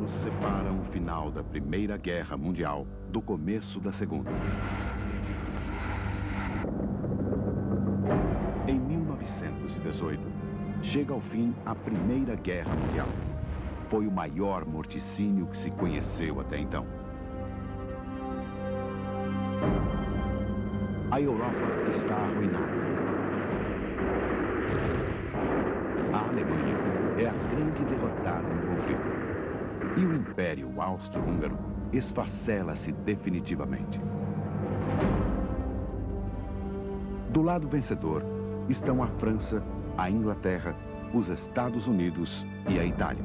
Anos separam o final da Primeira Guerra Mundial do começo da Segunda. Em 1918, chega ao fim a Primeira Guerra Mundial. Foi o maior morticínio que se conheceu até então. A Europa está arruinada. A Alemanha é a grande derrotada no conflito. E o Império Austro-Húngaro esfacela-se definitivamente. Do lado vencedor estão a França, a Inglaterra, os Estados Unidos e a Itália.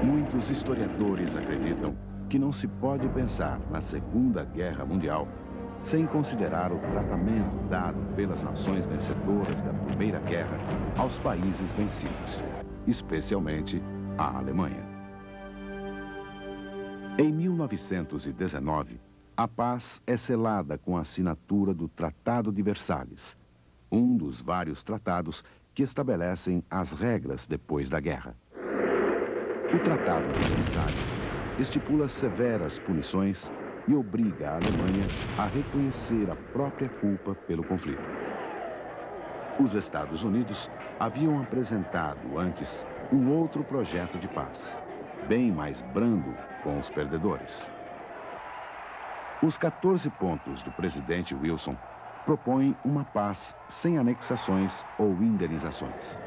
Muitos historiadores acreditam que não se pode pensar na Segunda Guerra Mundial sem considerar o tratamento dado pelas nações vencedoras da Primeira Guerra aos países vencidos, especialmente a Alemanha. Em 1919, a paz é selada com a assinatura do Tratado de Versalhes, um dos vários tratados que estabelecem as regras depois da guerra. O Tratado de Versalhes estipula severas punições e obriga a Alemanha a reconhecer a própria culpa pelo conflito. Os Estados Unidos haviam apresentado antes um outro projeto de paz, bem mais brando com os perdedores. Os 14 pontos do presidente Wilson propõem uma paz sem anexações ou indenizações.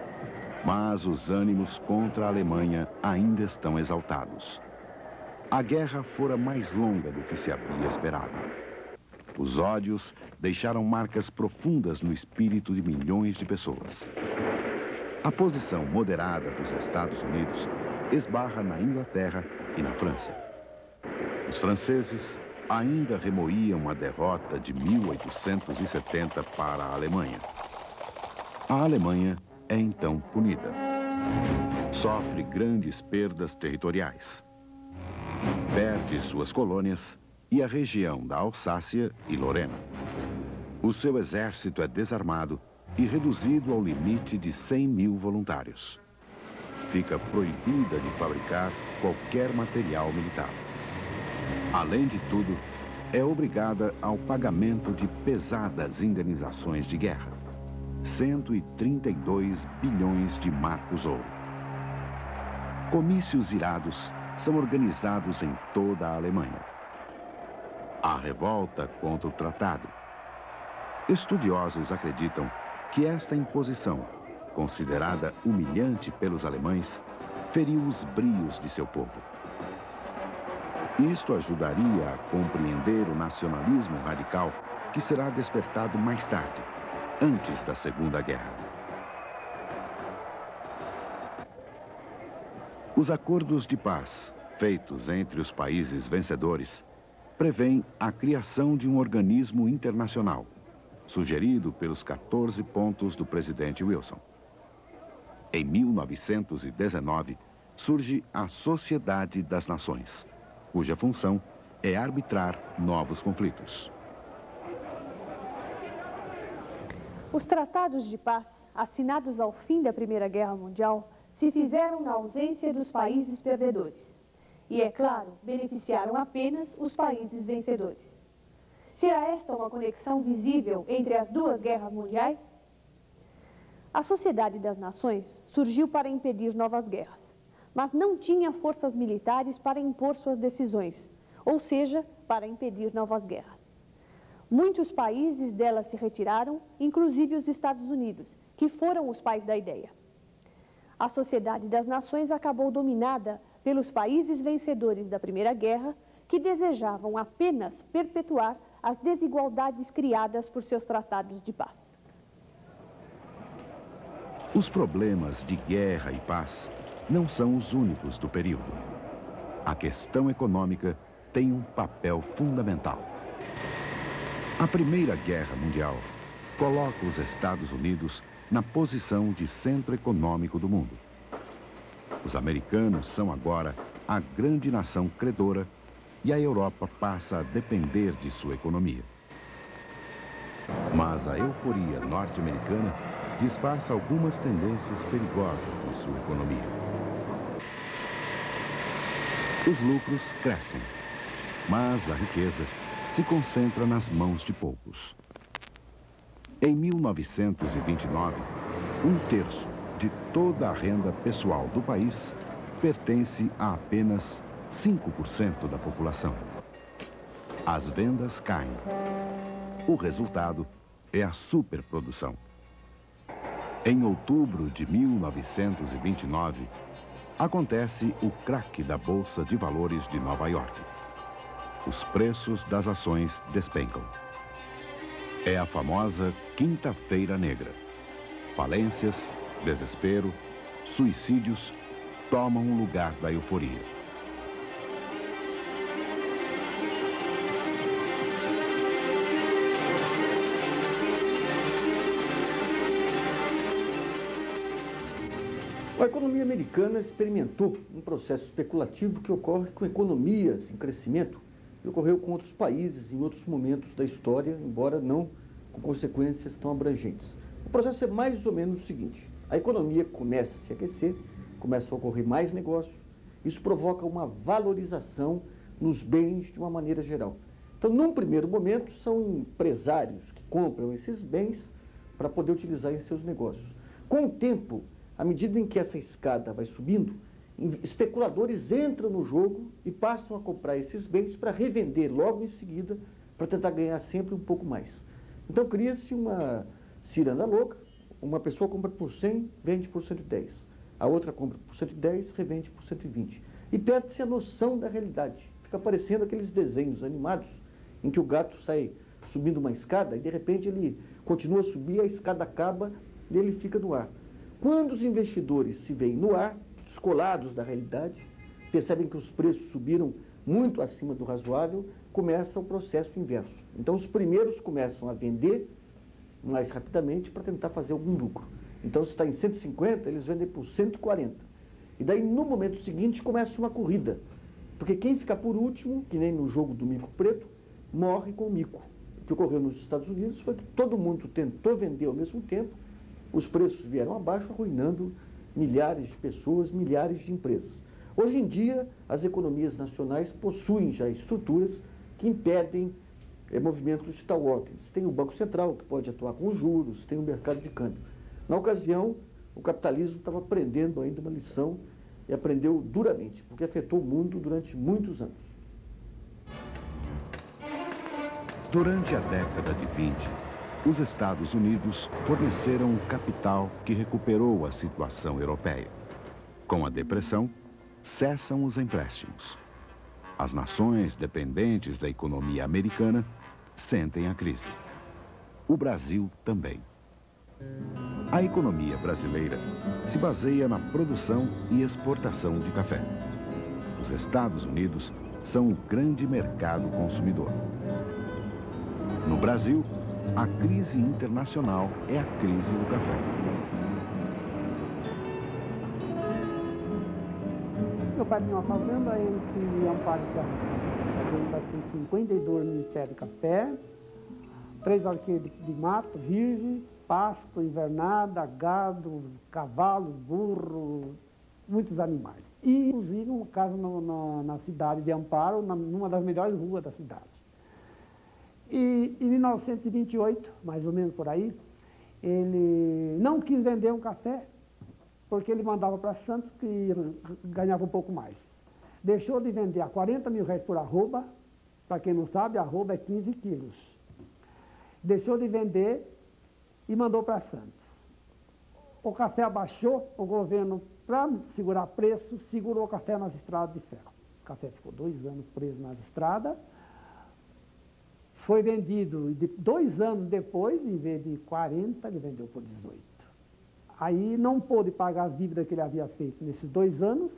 Mas os ânimos contra a Alemanha ainda estão exaltados. A guerra fora mais longa do que se havia esperado. Os ódios deixaram marcas profundas no espírito de milhões de pessoas. A posição moderada dos Estados Unidos esbarra na Inglaterra e na França. Os franceses ainda remoíam a derrota de 1870 para a Alemanha. A Alemanha é então punida. Sofre grandes perdas territoriais. Perde suas colônias e a região da Alsácia e Lorena. O seu exército é desarmado e reduzido ao limite de 100 mil voluntários. Fica proibida de fabricar qualquer material militar. Além de tudo, é obrigada ao pagamento de pesadas indenizações de guerra. 132 bilhões de marcos ouro. Comícios irados são organizados em toda a Alemanha. Há revolta contra o tratado. Estudiosos acreditam que esta imposição, considerada humilhante pelos alemães, feriu os brios de seu povo. Isto ajudaria a compreender o nacionalismo radical que será despertado mais tarde, antes da Segunda Guerra. Os acordos de paz, feitos entre os países vencedores, prevêem a criação de um organismo internacional, sugerido pelos 14 pontos do presidente Wilson. Em 1919, surge a Sociedade das Nações, cuja função é arbitrar novos conflitos. Os tratados de paz, assinados ao fim da Primeira Guerra Mundial, se fizeram na ausência dos países perdedores. E, é claro, beneficiaram apenas os países vencedores. Será esta uma conexão visível entre as duas guerras mundiais? A Sociedade das Nações surgiu para impedir novas guerras, mas não tinha forças militares para impor suas decisões, ou seja, para impedir novas guerras. Muitos países dela se retiraram, inclusive os Estados Unidos, que foram os pais da ideia. A Sociedade das Nações acabou dominada pelos países vencedores da Primeira Guerra, que desejavam apenas perpetuar as desigualdades criadas por seus tratados de paz. Os problemas de guerra e paz não são os únicos do período. A questão econômica tem um papel fundamental. A Primeira Guerra Mundial coloca os Estados Unidos na posição de centro econômico do mundo. Os americanos são agora a grande nação credora e a Europa passa a depender de sua economia. Mas a euforia norte-americana disfarça algumas tendências perigosas de sua economia. Os lucros crescem, mas a riqueza se concentra nas mãos de poucos. Em 1929, 1/3 de toda a renda pessoal do país pertence a apenas 5% da população. As vendas caem. O resultado é a superprodução. Em outubro de 1929, acontece o craque da Bolsa de Valores de Nova York. Os preços das ações despencam. É a famosa Quinta-feira Negra. Falências, desespero, suicídios tomam o lugar da euforia. A economia americana experimentou um processo especulativo que ocorre com economias em crescimento e ocorreu com outros países em outros momentos da história, embora não com consequências tão abrangentes. O processo é mais ou menos o seguinte: a economia começa a se aquecer, começa a ocorrer mais negócios, isso provoca uma valorização nos bens de uma maneira geral. Então, num primeiro momento, são empresários que compram esses bens para poder utilizar em seus negócios. Com o tempo, à medida em que essa escada vai subindo, especuladores entram no jogo e passam a comprar esses bens para revender logo em seguida, para tentar ganhar sempre um pouco mais. Então cria-se uma ciranda louca, uma pessoa compra por 100, vende por 110. A outra compra por 110, revende por 120. E perde-se a noção da realidade. Fica parecendo aqueles desenhos animados em que o gato sai subindo uma escada e de repente ele continua a subir, a escada acaba e ele fica no ar. Quando os investidores se veem no ar, descolados da realidade, percebem que os preços subiram muito acima do razoável, começa o processo inverso. Então, os primeiros começam a vender mais rapidamente para tentar fazer algum lucro. Então, se está em 150, eles vendem por 140. E daí, no momento seguinte, começa uma corrida. Porque quem fica por último, que nem no jogo do mico preto, morre com o mico. O que ocorreu nos Estados Unidos foi que todo mundo tentou vender ao mesmo tempo, os preços vieram abaixo, arruinando milhares de pessoas, milhares de empresas. Hoje em dia, as economias nacionais possuem já estruturas que impedem movimentos de tal ordem. Tem o Banco Central, que pode atuar com os juros, tem o mercado de câmbio. Na ocasião, o capitalismo estava aprendendo ainda uma lição e aprendeu duramente, porque afetou o mundo durante muitos anos. Durante a década de 20, os Estados Unidos forneceram um capital que recuperou a situação europeia. Com a depressão, cessam os empréstimos. As nações dependentes da economia americana sentem a crise. O Brasil também. A economia brasileira se baseia na produção e exportação de café. Os Estados Unidos são o grande mercado consumidor. No Brasil, a crise internacional é a crise do café. Meu pai tinha uma fazenda entre Amparo e Serra. A fazenda tem 52 mil pés de café, 3 arqueiros de mato, virgem, pasto, invernada, gado, cavalo, burro, muitos animais. E, inclusive, uma casa na cidade de Amparo, numa das melhores ruas da cidade. E em 1928, mais ou menos por aí, ele não quis vender um café, porque ele mandava para Santos, que ganhava um pouco mais. Deixou de vender a 40 mil reais por arroba, para quem não sabe, arroba é 15 quilos. Deixou de vender e mandou para Santos. O café abaixou, o governo, para segurar preço, segurou o café nas estradas de ferro. O café ficou 2 anos preso nas estradas. Foi vendido, 2 anos depois, em vez de 40, ele vendeu por 18. Aí não pôde pagar as dívidas que ele havia feito nesses 2 anos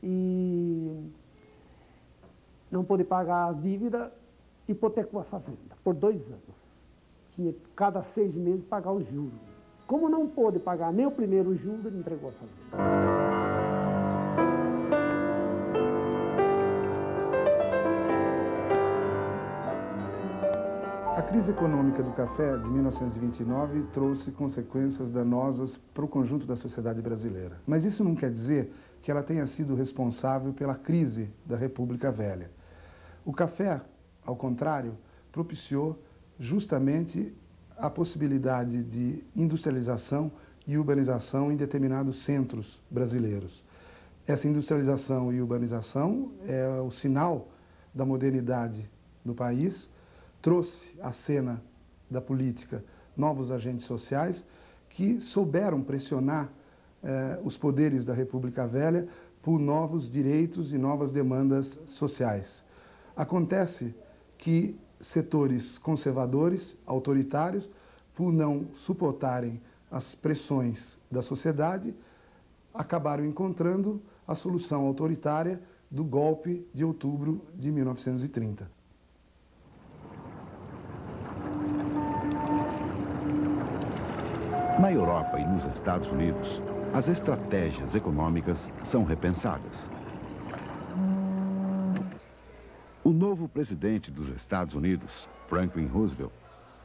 e não pôde pagar as dívidas, hipotecou a fazenda por 2 anos. Tinha cada 6 meses pagar os juros. Como não pôde pagar nem o primeiro juro, ele entregou a fazenda. A crise econômica do café de 1929 trouxe consequências danosas para o conjunto da sociedade brasileira. Mas isso não quer dizer que ela tenha sido responsável pela crise da República Velha. O café, ao contrário, propiciou justamente a possibilidade de industrialização e urbanização em determinados centros brasileiros. Essa industrialização e urbanização é o sinal da modernidade do país, trouxe à cena da política novos agentes sociais que souberam pressionar os poderes da República Velha por novos direitos e novas demandas sociais. Acontece que setores conservadores, autoritários, por não suportarem as pressões da sociedade, acabaram encontrando a solução autoritária do golpe de outubro de 1930. Na Europa e nos Estados Unidos, as estratégias econômicas são repensadas. O novo presidente dos Estados Unidos, Franklin Roosevelt,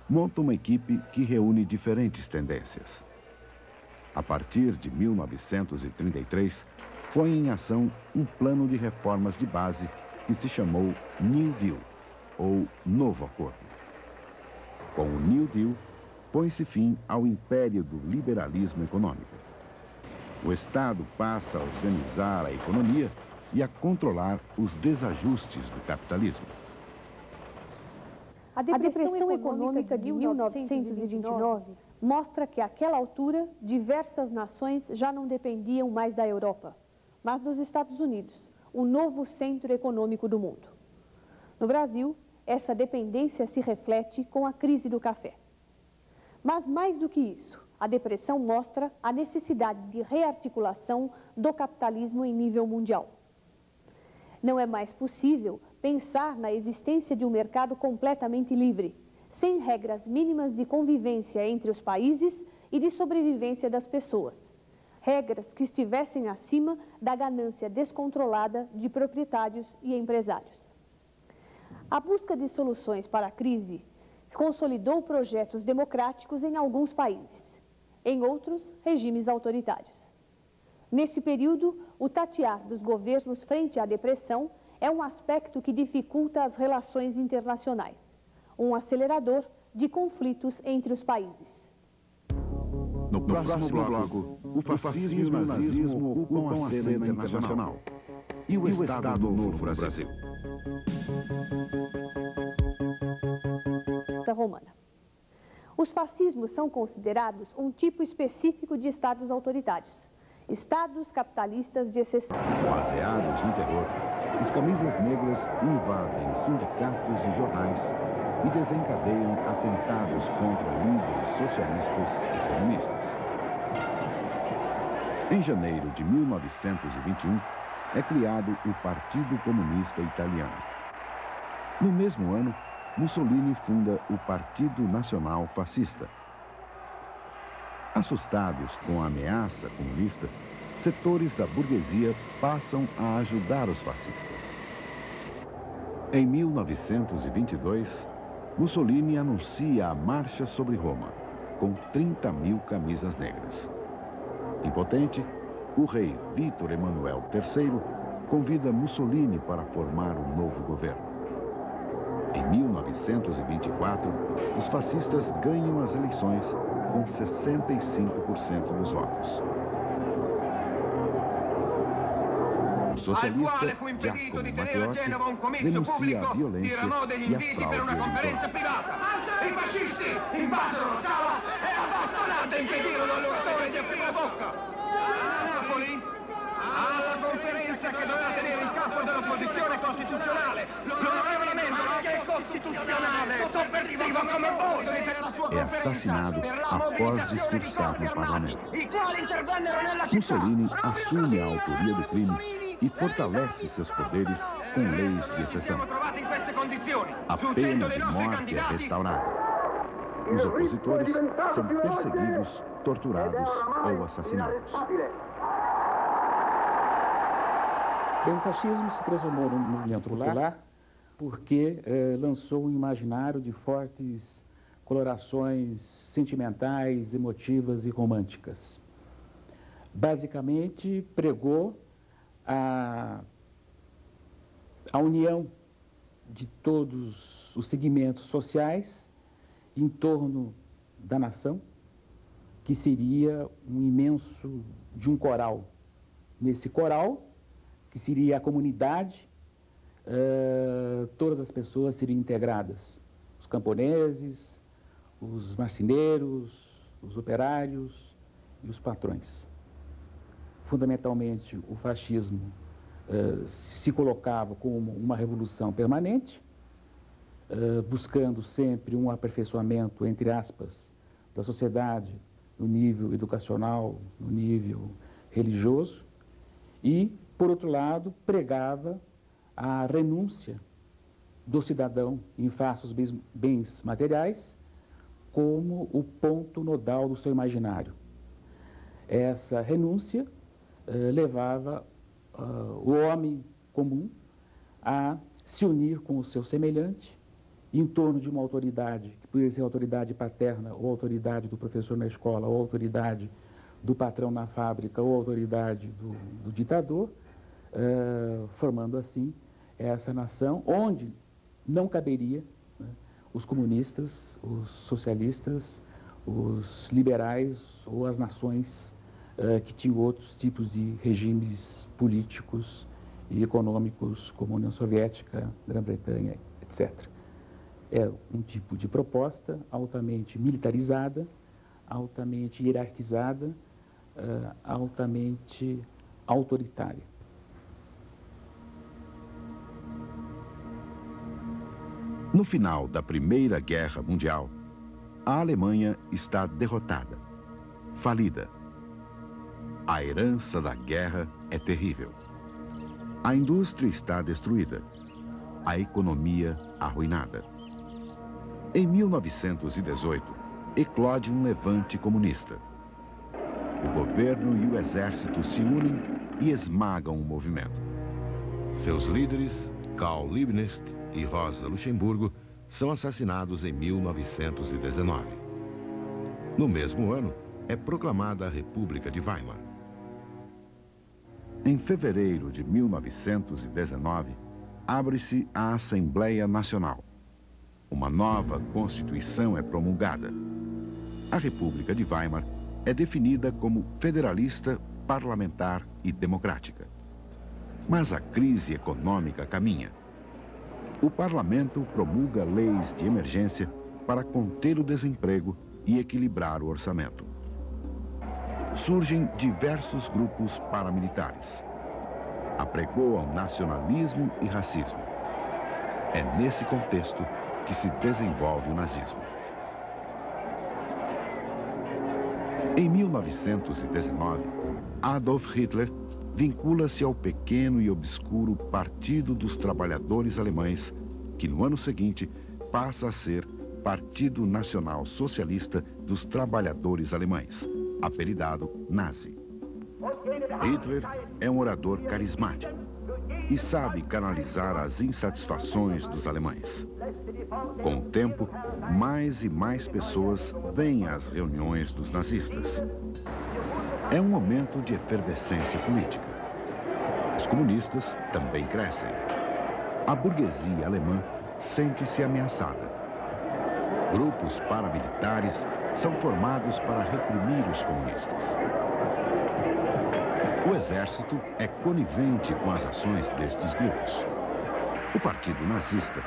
monta uma equipe que reúne diferentes tendências. A partir de 1933, põe em ação um plano de reformas de base que se chamou New Deal, ou Novo Acordo. Com o New Deal, põe-se fim ao império do liberalismo econômico. O Estado passa a organizar a economia e a controlar os desajustes do capitalismo. A depressão econômica de 1929 mostra que, àquela altura, diversas nações já não dependiam mais da Europa, mas dos Estados Unidos, o novo centro econômico do mundo. No Brasil, essa dependência se reflete com a crise do café. Mas, mais do que isso, a depressão mostra a necessidade de rearticulação do capitalismo em nível mundial. Não é mais possível pensar na existência de um mercado completamente livre, sem regras mínimas de convivência entre os países e de sobrevivência das pessoas. Regras que estivessem acima da ganância descontrolada de proprietários e empresários. A busca de soluções para a crise consolidou projetos democráticos em alguns países, em outros, regimes autoritários. Nesse período, o tatear dos governos frente à depressão é um aspecto que dificulta as relações internacionais, um acelerador de conflitos entre os países. No próximo bloco, o fascismo e o nazismo ocupam a cena internacional. E o Estado Novo Brasil. Romana. Os fascismos são considerados um tipo específico de estados autoritários, estados capitalistas de exceção. Baseados no terror, os camisas negras invadem sindicatos e jornais e desencadeiam atentados contra líderes socialistas e comunistas. Em janeiro de 1921, é criado o Partido Comunista Italiano. No mesmo ano, Mussolini funda o Partido Nacional Fascista. Assustados com a ameaça comunista, setores da burguesia passam a ajudar os fascistas. Em 1922, Mussolini anuncia a marcha sobre Roma, com 30.000 camisas negras. Impotente, o rei Vítor Emanuel III convida Mussolini para formar um novo governo. Em 1924, os fascistas ganham as eleições com 65% dos votos. O socialista Giacomo Matteotti denuncia a violência e a fraude eleitoral. I fascisti invadono Sala e a bastonate impedirono all'oratore di aprire bocca. A alla conferenza che doveva tenere il capo dell'opposizione costituzionale, l'onorevole Mendola, che è costituzionale, sopversivo come voi. É assassinado após discursar no parlamento. Mussolini assume a autoria do crime e fortalece seus poderes com leis de exceção. A pena de morte é restaurada. Os opositores são perseguidos, torturados ou assassinados. Bem, o fascismo se transformou num movimento popular porque lançou um imaginário de fortes colorações sentimentais, emotivas e românticas. Basicamente, pregou a união de todos os segmentos sociais em torno da nação, que seria de um coral. Nesse coral, que seria a comunidade, todas as pessoas seriam integradas. Os camponeses, os marceneiros, os operários e os patrões. Fundamentalmente, o fascismo se colocava como uma revolução permanente, buscando sempre um aperfeiçoamento, entre aspas, da sociedade no nível educacional, no nível religioso, e, por outro lado, pregava a renúncia do cidadão em face aos bens materiais como o ponto nodal do seu imaginário. Essa renúncia levava o homem comum a se unir com o seu semelhante em torno de uma autoridade, que poderia ser a autoridade paterna, ou a autoridade do professor na escola, ou a autoridade do patrão na fábrica, ou a autoridade do ditador, formando assim essa nação onde não caberia os comunistas, os socialistas, os liberais ou as nações que tinham outros tipos de regimes políticos e econômicos, como a União Soviética, Grã-Bretanha, etc. É um tipo de proposta altamente militarizada, altamente hierarquizada, altamente autoritária. No final da Primeira Guerra Mundial, a Alemanha está derrotada, falida. A herança da guerra é terrível. A indústria está destruída, a economia arruinada. Em 1918, eclode um levante comunista. O governo e o exército se unem e esmagam o movimento. Seus líderes, Karl Liebknecht e Rosa Luxemburgo, são assassinados em 1919. No mesmo ano, é proclamada a República de Weimar. Em fevereiro de 1919, abre-se a Assembleia Nacional. Uma nova Constituição é promulgada. A República de Weimar é definida como federalista, parlamentar e democrática. Mas a crise econômica caminha. O parlamento promulga leis de emergência para conter o desemprego e equilibrar o orçamento. Surgem diversos grupos paramilitares. Apregoam nacionalismo e racismo. É nesse contexto que se desenvolve o nazismo. Em 1919, Adolf Hitler vincula-se ao pequeno e obscuro Partido dos Trabalhadores Alemães, que no ano seguinte passa a ser Partido Nacional Socialista dos Trabalhadores Alemães, apelidado Nazi. Hitler é um orador carismático e sabe canalizar as insatisfações dos alemães. Com o tempo, mais e mais pessoas vêm às reuniões dos nazistas. É um momento de efervescência política. Os comunistas também crescem. A burguesia alemã sente-se ameaçada. Grupos paramilitares são formados para reprimir os comunistas. O exército é conivente com as ações destes grupos. O partido nazista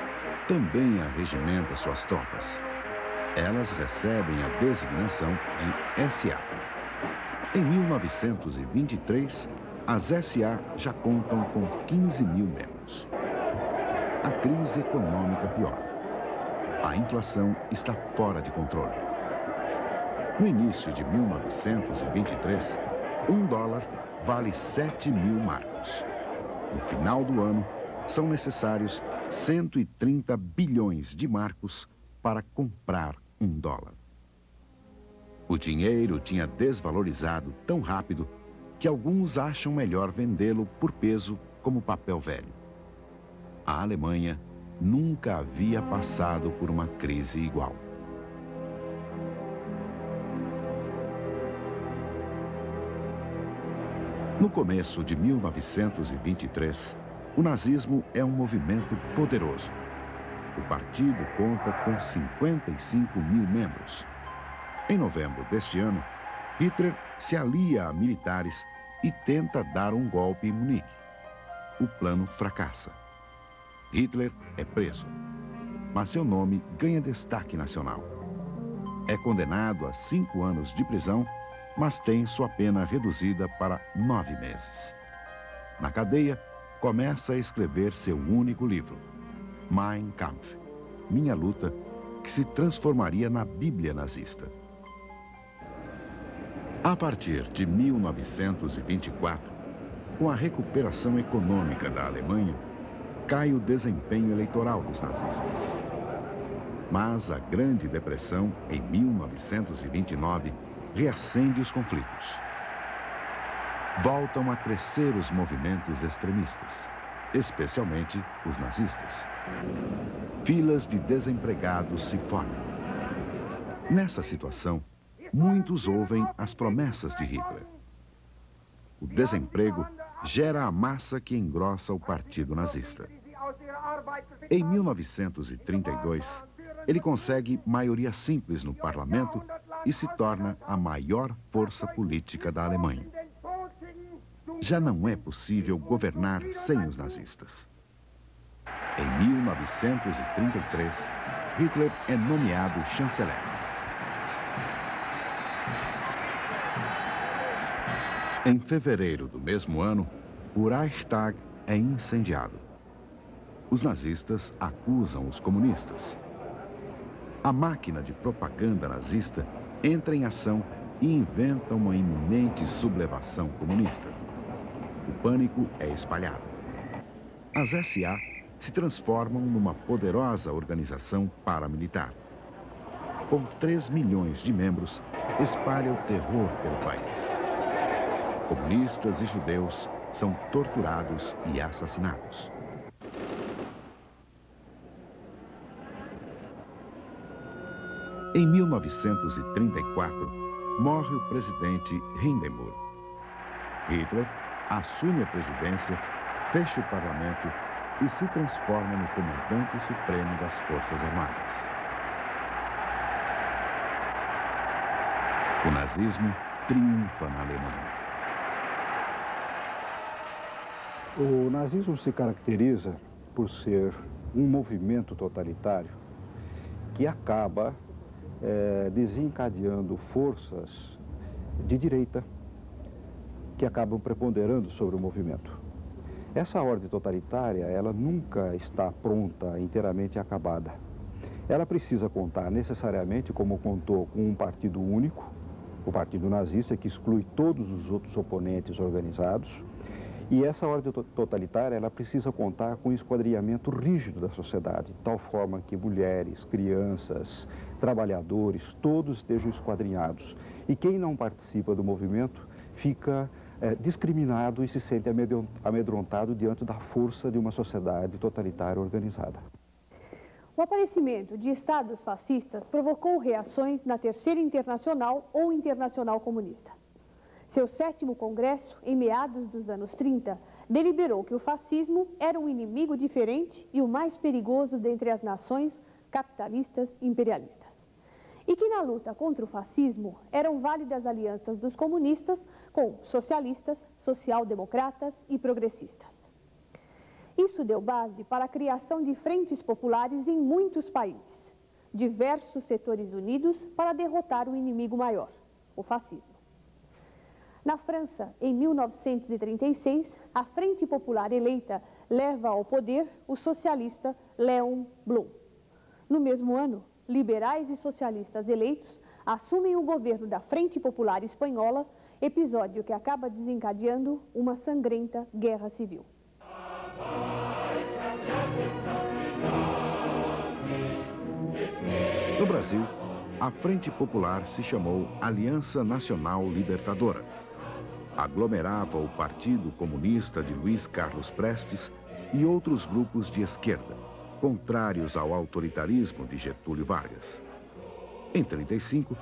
também arregimenta suas tropas. Elas recebem a designação de SA. Em 1923, As SA já contam com 15 mil membros. A crise econômica piora. A inflação está fora de controle. No início de 1923, $1 vale 7 mil marcos. No final do ano, são necessários 130 bilhões de marcos para comprar $1. O dinheiro tinha desvalorizado tão rápido que alguns acham melhor vendê-lo por peso como papel velho. A Alemanha nunca havia passado por uma crise igual. No começo de 1923, o nazismo é um movimento poderoso. O partido conta com 55 mil membros. Em novembro deste ano, Hitler se alia a militares e tenta dar um golpe em Munique. O plano fracassa. Hitler é preso, mas seu nome ganha destaque nacional. É condenado a 5 anos de prisão, mas tem sua pena reduzida para 9 meses. Na cadeia, começa a escrever seu único livro, Mein Kampf, Minha Luta, que se transformaria na Bíblia nazista. A partir de 1924, com a recuperação econômica da Alemanha, cai o desempenho eleitoral dos nazistas. Mas a Grande Depressão, em 1929, reacende os conflitos. Voltam a crescer os movimentos extremistas, especialmente os nazistas. Filas de desempregados se formam. Nessa situação, muitos ouvem as promessas de Hitler. O desemprego gera a massa que engrossa o partido nazista. Em 1932, ele consegue maioria simples no parlamento e se torna a maior força política da Alemanha. Já não é possível governar sem os nazistas. Em 1933, Hitler é nomeado chanceler. Em fevereiro do mesmo ano, o Reichstag é incendiado. Os nazistas acusam os comunistas. A máquina de propaganda nazista entra em ação e inventa uma iminente sublevação comunista. O pânico é espalhado. As SA se transformam numa poderosa organização paramilitar. Com 3 milhões de membros, espalha o terror pelo país. Comunistas e judeus são torturados e assassinados. Em 1934, morre o presidente Hindenburg. Hitler assume a presidência, fecha o parlamento e se transforma no comandante supremo das Forças Armadas. O nazismo triunfa na Alemanha. O nazismo se caracteriza por ser um movimento totalitário que acaba desencadeando forças de direita que acabam preponderando sobre o movimento. Essa ordem totalitária, ela nunca está pronta, inteiramente acabada. Ela precisa contar necessariamente, como contou, com um partido único, o Partido Nazista, que exclui todos os outros oponentes organizados. E essa ordem totalitária, ela precisa contar com um esquadrinhamento rígido da sociedade, de tal forma que mulheres, crianças, trabalhadores, todos estejam esquadrinhados. E quem não participa do movimento fica discriminado e se sente amedrontado diante da força de uma sociedade totalitária organizada. O aparecimento de estados fascistas provocou reações na Terceira Internacional ou Internacional Comunista. Seu 7º congresso, em meados dos anos 30, deliberou que o fascismo era um inimigo diferente e o mais perigoso dentre as nações capitalistas e imperialistas. E que na luta contra o fascismo eram válidas alianças dos comunistas com socialistas, social-democratas e progressistas. Isso deu base para a criação de frentes populares em muitos países, diversos setores unidos para derrotar o inimigo maior, o fascismo. Na França, em 1936, a Frente Popular eleita leva ao poder o socialista Léon Blum. No mesmo ano, liberais e socialistas eleitos assumem o governo da Frente Popular Espanhola, episódio que acaba desencadeando uma sangrenta guerra civil. No Brasil, a Frente Popular se chamou Aliança Nacional Libertadora. Aglomerava o Partido Comunista de Luiz Carlos Prestes e outros grupos de esquerda, contrários ao autoritarismo de Getúlio Vargas. Em 1935,